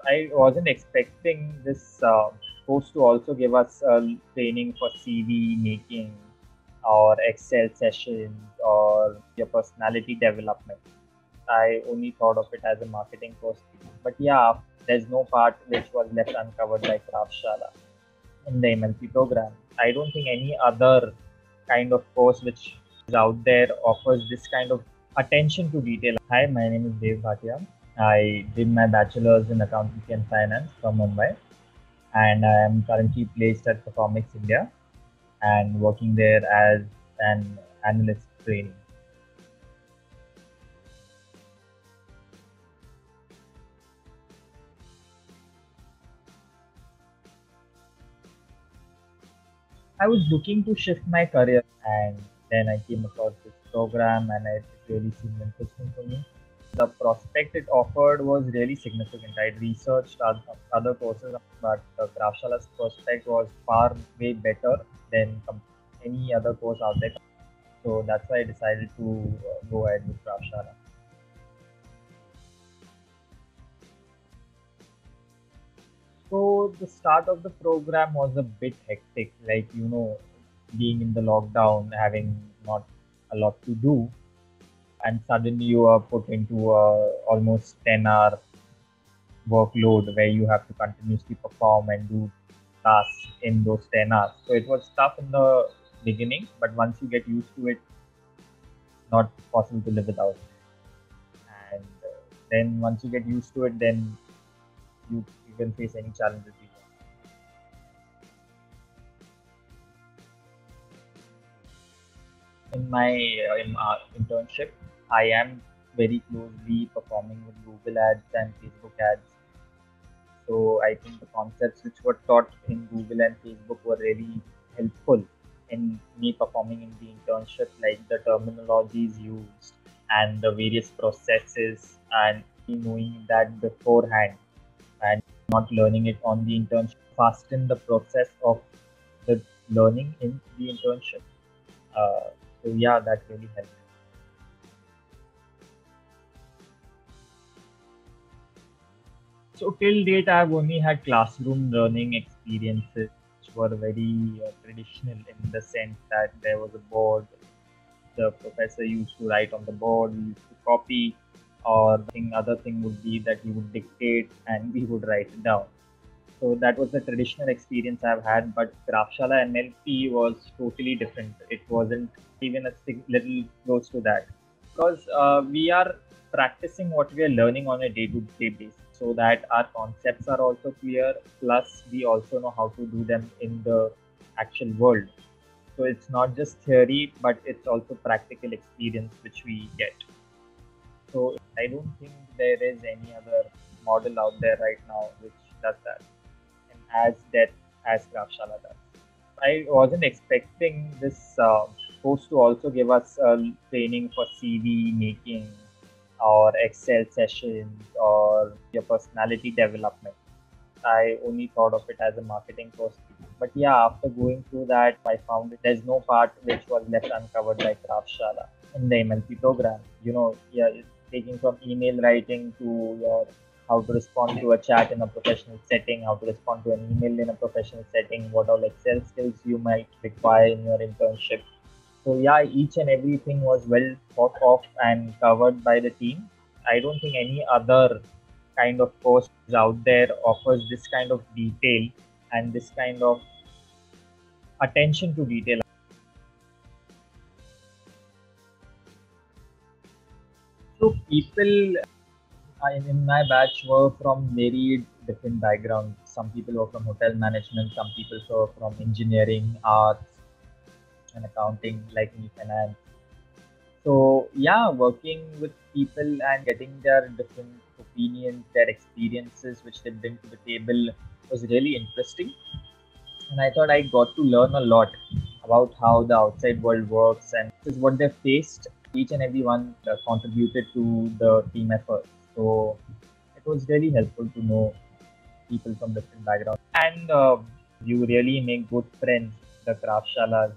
I wasn't expecting this course to also give us training for CV making or Excel sessions or your personality development. I only thought of it as a marketing course. But yeah, there's no part which was left uncovered by Kraftshala in the MLP program. I don't think any other kind of course which is out there offers this kind of attention to detail. Hi, my name is Dev Bhatia. I did my bachelor's in accountancy and finance from Mumbai, and I am currently placed at Performics India and working there as an analyst trainee. I was looking to shift my career, and then I came across this program, and it really seemed interesting for me. The prospect it offered was really significant. I'd researched other courses, but Kraftsala's prospect was far way better than any other course out there. So that's why I decided to go ahead with Kraftshala. So the start of the program was a bit hectic, like being in the lockdown, having not a lot to do, and suddenly you are put into a almost 10-hour workload where you have to continuously perform and do tasks in those 10 hours. So it was tough in the beginning, but once you get used to it, it's not possible to live without. And then once you get used to it, then you can face any challenges you want. In my internship, I am very closely performing with Google ads and Facebook ads. So I think the concepts which were taught in Google and Facebook were really helpful in me performing in the internship, like the terminologies used and the various processes, and me knowing that beforehand and not learning it on the internship fasten the process of the learning in the internship. Uh, so yeah, that really helped. So till date, I've only had classroom learning experiences which were very traditional in the sense that there was a board, the professor used to write on the board, we used to copy, or the other thing would be that he would dictate and we would write it down. So that was the traditional experience I've had, but Kraftshala NLP was totally different. It wasn't even a little close to that because we are practicing what we are learning on a day-to-day basis, so that our concepts are also clear. Plus, we also know how to do them in the actual world. So it's not just theory, but it's also practical experience which we get. So I don't think there is any other model out there right now which does that and as depth as Kraftshala does. I wasn't expecting this course to also give us training for CV making or Excel sessions or your personality development. I only thought of it as a marketing course. But yeah, after going through that, I found there's no part which was left uncovered by Kraftshala in the MLP program. Yeah, it's taking from email writing to your how to respond to a chat in a professional setting, how to respond to an email in a professional setting, what all Excel skills you might require in your internship. So yeah, each and everything was well thought of and covered by the team. I don't think any other kind of course out there offers this kind of detail and this kind of attention to detail. So people in my batch were from very different backgrounds. Some people were from hotel management, some people were from engineering, arts, and accounting, like me, finance. So yeah, working with people and getting their different opinions, their experiences, which they bring to the table, was really interesting. And I thought I got to learn a lot about how the outside world works and this is what they faced. Each and every one contributed to the team effort. So it was really helpful to know people from different backgrounds. And you really make good friends, the Kraftshalas.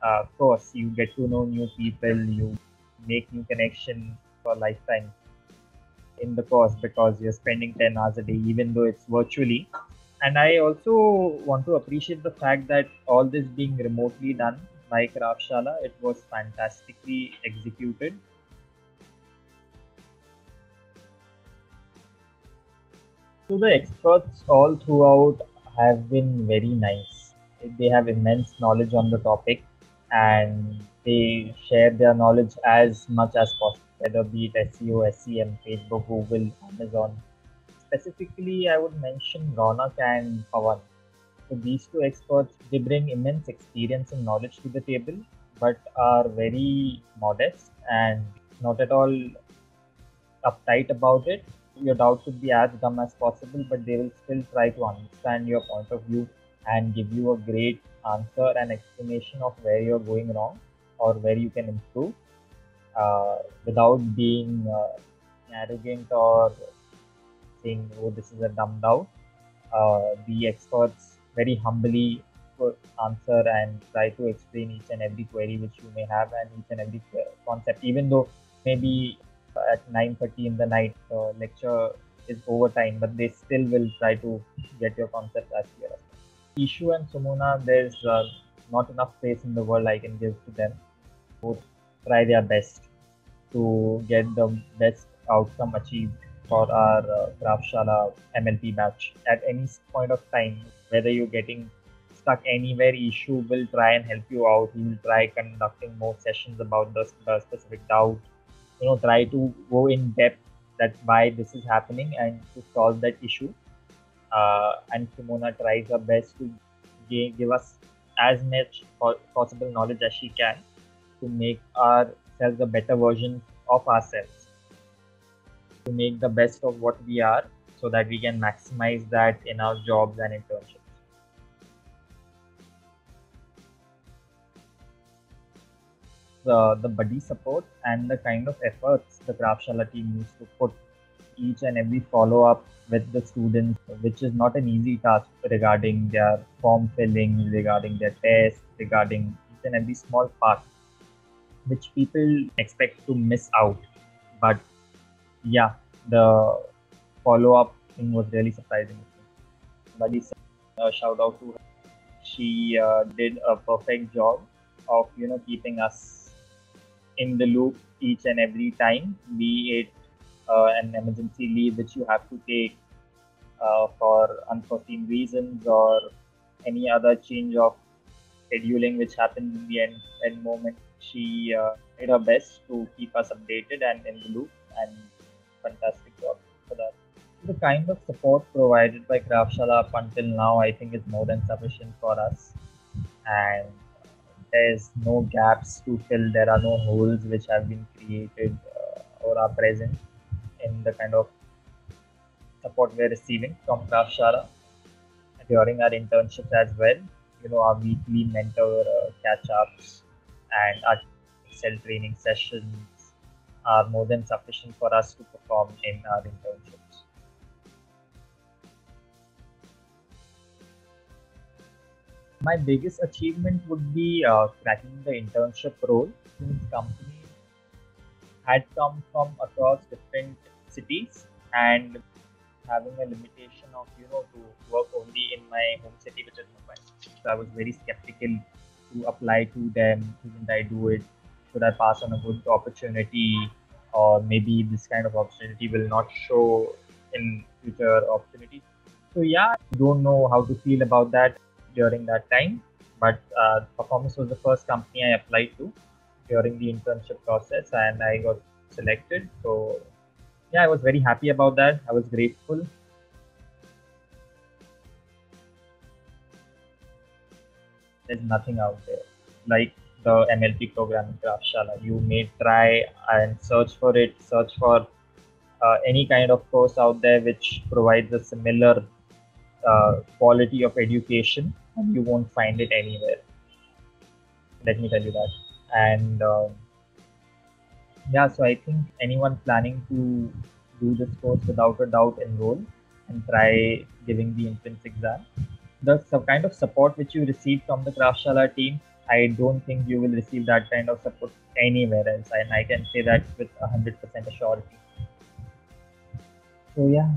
Of course, you get to know new people, you make new connections for lifetime. in the course because you're spending 10 hours a day, even though it's virtually. And I also want to appreciate the fact that all this being remotely done by Kraftshala, it was fantastically executed. So the experts all throughout have been very nice. They have immense knowledge on the topic and they share their knowledge as much as possible, whether be it SEO, SEM, Facebook, Google, Amazon. Specifically, I would mention Ronak and Pawan. So these two experts, they bring immense experience and knowledge to the table, but are very modest and not at all uptight about it. Your doubt should be as dumb as possible, but they will still try to understand your point of view and give you a great answer and explanation of where you're going wrong or where you can improve without being arrogant or saying, oh, this is a dumb doubt. The experts very humbly answer and try to explain each and every query which you may have and each and every concept, even though maybe at 9:30 in the night lecture is overtime, but they still will try to get your concept as clear as possible. Ishu and Sumuna, there's not enough praise in the world I can give to them. Both try their best to get the best outcome achieved for our Kraftshala MLP batch at any point of time. Whether you're getting stuck anywhere, Ishu will try and help you out. He will try conducting more sessions about the specific doubt. Try to go in depth that why this is happening and to solve that issue. And Simona tries her best to give us as much possible knowledge as she can to make ourselves a better version of ourselves, to make the best of what we are so that we can maximize that in our jobs and internships. The buddy support and the kind of efforts the Kraftshala team needs to put each and every follow up with the students, which is not an easy task regarding their form filling, regarding their tests, regarding each and every small part, which people expect to miss out. But yeah, the follow up thing was really surprising. Buddy, shout out to her. She did a perfect job of keeping us in the loop each and every time, be it an emergency leave which you have to take for unforeseen reasons or any other change of scheduling which happens in the end moment. She did her best to keep us updated and in the loop, and fantastic job for that. The kind of support provided by Kraftshala up until now, I think, is more than sufficient for us, and there's no gaps to fill. There are no holes which have been created or are present in the kind of support we're receiving from Kraftshala during our internships as well. Our weekly mentor catch-ups and our Excel training sessions are more than sufficient for us to perform in our internships. My biggest achievement would be cracking the internship role, since companies had come from across different cities and having a limitation of to work only in my home city, which is Mumbai. So I was very skeptical to apply to them. Shouldn't I do it? Should I pass on a good opportunity, or maybe this kind of opportunity will not show in future opportunities? So yeah, I don't know how to feel about that during that time. But Performance was the first company I applied to during the internship process, and I got selected. So yeah, I was very happy about that. I was grateful. There's nothing out there like the MLP program in Kraftshala. You may try and search for it, search for any kind of course out there which provides a similar quality of education, and you won't find it anywhere. Let me tell you that. And yeah, so I think anyone planning to do this course, without a doubt, enroll and try giving the entrance exam. The kind of support which you receive from the Kraftshala team, I don't think you will receive that kind of support anywhere else, and I can say that with 100% surety. So yeah,